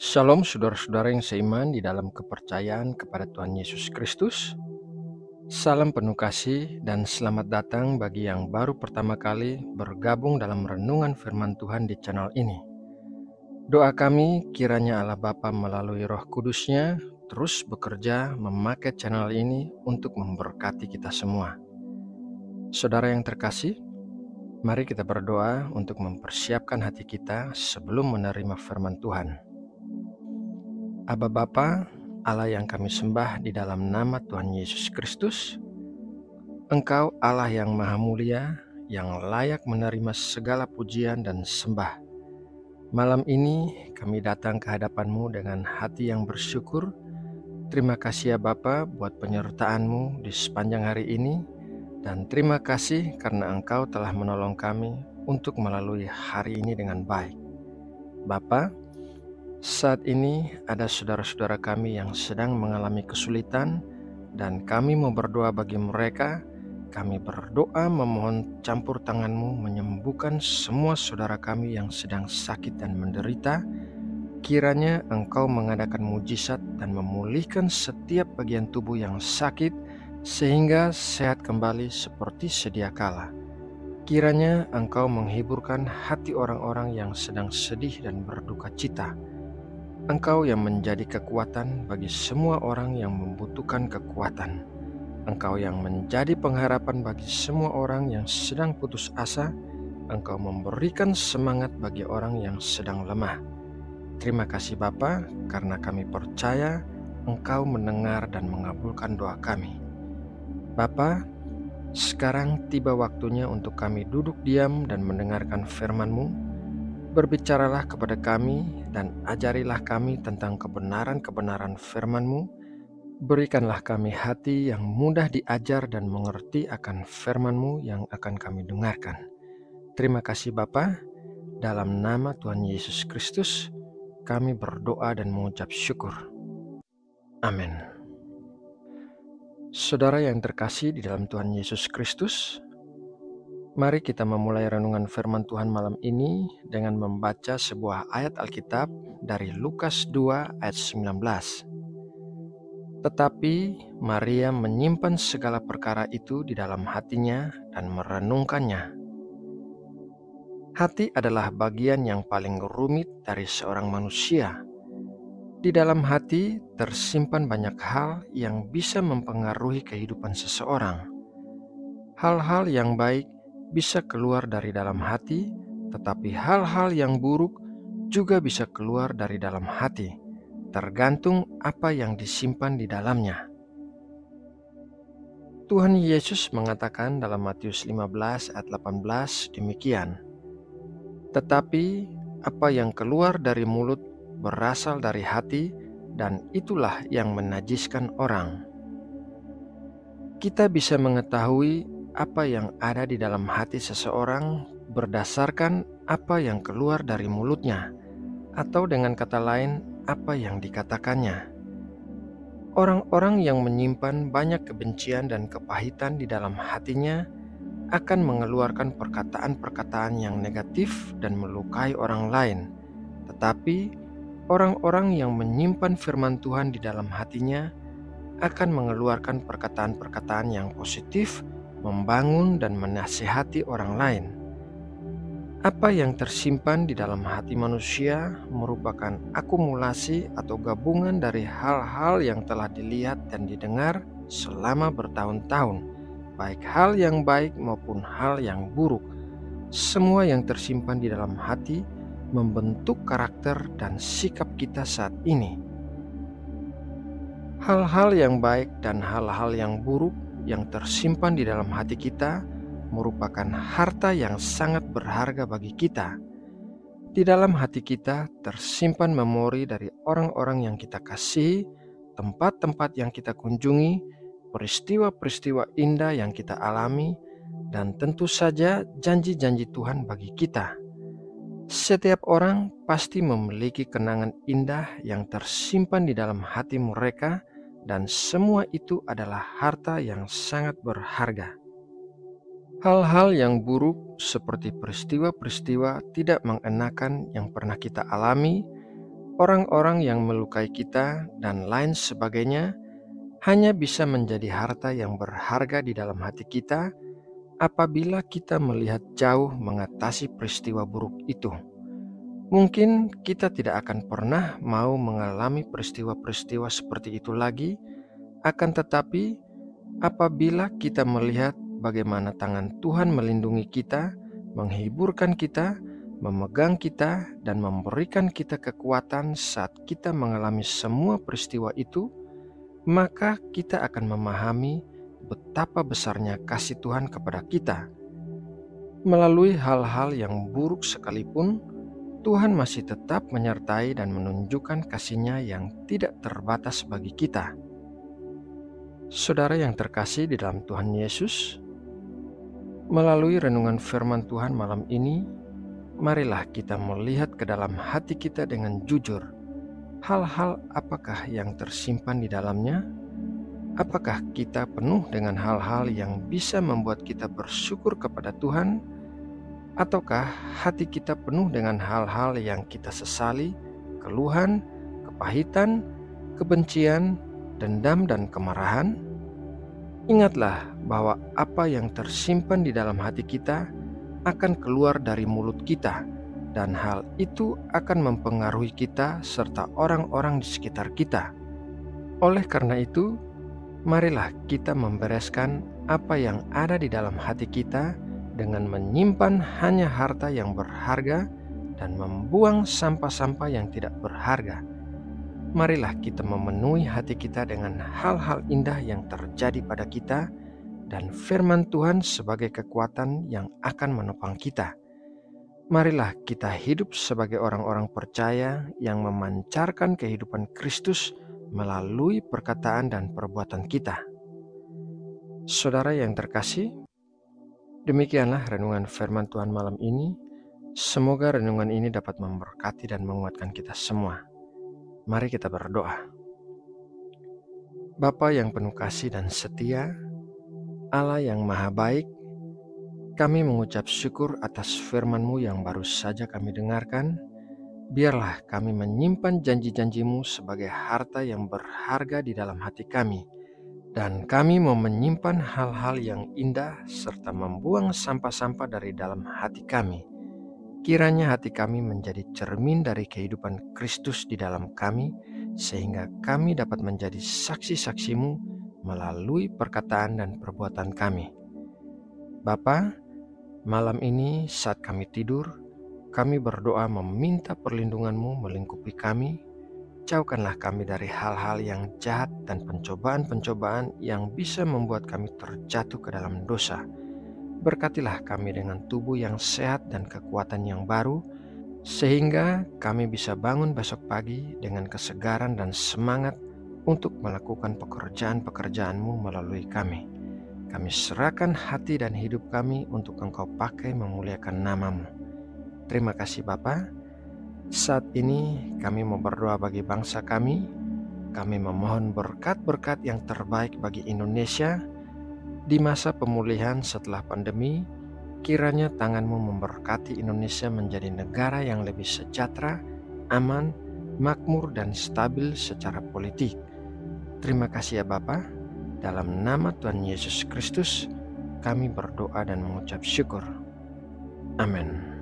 Shalom saudara-saudara yang seiman di dalam kepercayaan kepada Tuhan Yesus Kristus. Salam penuh kasih dan selamat datang bagi yang baru pertama kali bergabung dalam renungan firman Tuhan di channel ini. Doa kami kiranya Allah Bapa melalui Roh Kudus-Nya terus bekerja memakai channel ini untuk memberkati kita semua. Saudara yang terkasih, mari kita berdoa untuk mempersiapkan hati kita sebelum menerima firman Tuhan. Aba Bapa, Allah yang kami sembah di dalam nama Tuhan Yesus Kristus, Engkau Allah yang Maha Mulia, yang layak menerima segala pujian dan sembah. Malam ini kami datang ke hadapan-Mu dengan hati yang bersyukur. Terima kasih ya Bapa buat penyertaan-Mu di sepanjang hari ini, dan terima kasih karena Engkau telah menolong kami untuk melalui hari ini dengan baik. Bapa, saat ini ada saudara-saudara kami yang sedang mengalami kesulitan, dan kami mau berdoa bagi mereka. Kami berdoa memohon campur tangan-Mu menyembuhkan semua saudara kami yang sedang sakit dan menderita. Kiranya Engkau mengadakan mujizat dan memulihkan setiap bagian tubuh yang sakit, sehingga sehat kembali seperti sedia kala. Kiranya Engkau menghiburkan hati orang-orang yang sedang sedih dan berduka cita. Engkau yang menjadi kekuatan bagi semua orang yang membutuhkan kekuatan. Engkau yang menjadi pengharapan bagi semua orang yang sedang putus asa. Engkau memberikan semangat bagi orang yang sedang lemah. Terima kasih Bapa, karena kami percaya Engkau mendengar dan mengabulkan doa kami. Bapa, sekarang tiba waktunya untuk kami duduk diam dan mendengarkan firman-Mu. Berbicaralah kepada kami dan ajarilah kami tentang kebenaran-kebenaran firman-Mu. Berikanlah kami hati yang mudah diajar dan mengerti akan firman-Mu yang akan kami dengarkan. Terima kasih Bapa, dalam nama Tuhan Yesus Kristus, kami berdoa dan mengucap syukur. Amin. Saudara yang terkasih di dalam Tuhan Yesus Kristus, mari kita memulai renungan firman Tuhan malam ini dengan membaca sebuah ayat Alkitab dari Lukas 2 ayat 19. Tetapi Maria menyimpan segala perkara itu di dalam hatinya dan merenungkannya. Hati adalah bagian yang paling rumit dari seorang manusia. Di dalam hati tersimpan banyak hal yang bisa mempengaruhi kehidupan seseorang. Hal-hal yang baik bisa keluar dari dalam hati, tetapi hal-hal yang buruk juga bisa keluar dari dalam hati, tergantung apa yang disimpan di dalamnya. Tuhan Yesus mengatakan dalam Matius 15 ayat 18 demikian, "Tetapi apa yang keluar dari mulut berasal dari hati, dan itulah yang menajiskan orang." Kita bisa mengetahui apa yang ada di dalam hati seseorang berdasarkan apa yang keluar dari mulutnya, atau dengan kata lain, apa yang dikatakannya. Orang-orang yang menyimpan banyak kebencian dan kepahitan di dalam hatinya akan mengeluarkan perkataan-perkataan yang negatif dan melukai orang lain. Tetapi orang-orang yang menyimpan firman Tuhan di dalam hatinya akan mengeluarkan perkataan-perkataan yang positif, membangun dan menasihati orang lain. Apa yang tersimpan di dalam hati manusia merupakan akumulasi atau gabungan dari hal-hal yang telah dilihat dan didengar selama bertahun-tahun, baik hal yang baik maupun hal yang buruk. Semua yang tersimpan di dalam hati membentuk karakter dan sikap kita saat ini. Hal-hal yang baik dan hal-hal yang buruk yang tersimpan di dalam hati kita merupakan harta yang sangat berharga bagi kita. Di dalam hati kita tersimpan memori dari orang-orang yang kita kasihi, tempat-tempat yang kita kunjungi, peristiwa-peristiwa indah yang kita alami, dan tentu saja janji-janji Tuhan bagi kita. Setiap orang pasti memiliki kenangan indah yang tersimpan di dalam hati mereka, dan semua itu adalah harta yang sangat berharga. Hal-hal yang buruk seperti peristiwa-peristiwa tidak mengenakan yang pernah kita alami Orang-orang yang melukai kita dan lain sebagainya hanya bisa menjadi harta yang berharga di dalam hati kita apabila kita melihat jauh mengatasi peristiwa buruk itu. Mungkin kita tidak akan pernah mau mengalami peristiwa-peristiwa seperti itu lagi, akan tetapi apabila kita melihat bagaimana tangan Tuhan melindungi kita, menghiburkan kita, memegang kita, dan memberikan kita kekuatan saat kita mengalami semua peristiwa itu, maka kita akan memahami betapa besarnya kasih Tuhan kepada kita. Melalui hal-hal yang buruk sekalipun, Tuhan masih tetap menyertai dan menunjukkan kasih-Nya yang tidak terbatas bagi kita. Saudara yang terkasih di dalam Tuhan Yesus, melalui renungan firman Tuhan malam ini, marilah kita melihat ke dalam hati kita dengan jujur. Hal-hal apakah yang tersimpan di dalamnya? Apakah kita penuh dengan hal-hal yang bisa membuat kita bersyukur kepada Tuhan? Ataukah hati kita penuh dengan hal-hal yang kita sesali, keluhan, kepahitan, kebencian, dendam, dan kemarahan? Ingatlah bahwa apa yang tersimpan di dalam hati kita akan keluar dari mulut kita, dan hal itu akan mempengaruhi kita serta orang-orang di sekitar kita. Oleh karena itu, marilah kita membereskan apa yang ada di dalam hati kita dengan menyimpan hanya harta yang berharga dan membuang sampah-sampah yang tidak berharga. Marilah kita memenuhi hati kita dengan hal-hal indah yang terjadi pada kita dan firman Tuhan sebagai kekuatan yang akan menopang kita. Marilah kita hidup sebagai orang-orang percaya yang memancarkan kehidupan Kristus melalui perkataan dan perbuatan kita. Saudara yang terkasih, demikianlah renungan firman Tuhan malam ini. Semoga renungan ini dapat memberkati dan menguatkan kita semua. Mari kita berdoa. Bapa yang penuh kasih dan setia, Allah yang maha baik, kami mengucap syukur atas firman-Mu yang baru saja kami dengarkan. Biarlah kami menyimpan janji-janji-Mu sebagai harta yang berharga di dalam hati kami. Dan kami mau menyimpan hal-hal yang indah serta membuang sampah-sampah dari dalam hati kami. Kiranya hati kami menjadi cermin dari kehidupan Kristus di dalam kami, sehingga kami dapat menjadi saksi-saksi-Mu melalui perkataan dan perbuatan kami. Bapa, malam ini saat kami tidur, kami berdoa meminta perlindungan-Mu melingkupi kami. Jauhkanlah kami dari hal-hal yang jahat dan pencobaan-pencobaan yang bisa membuat kami terjatuh ke dalam dosa. Berkatilah kami dengan tubuh yang sehat dan kekuatan yang baru, sehingga kami bisa bangun besok pagi dengan kesegaran dan semangat untuk melakukan pekerjaan-pekerjaan-Mu melalui kami. Kami serahkan hati dan hidup kami untuk Engkau pakai memuliakan nama-Mu. Terima kasih Bapa. Saat ini kami mau berdoa bagi bangsa kami. Kami memohon berkat-berkat yang terbaik bagi Indonesia. Di masa pemulihan setelah pandemi, kiranya tangan-Mu memberkati Indonesia menjadi negara yang lebih sejahtera, aman, makmur, dan stabil secara politik. Terima kasih ya Bapa. Dalam nama Tuhan Yesus Kristus, kami berdoa dan mengucap syukur. Amin.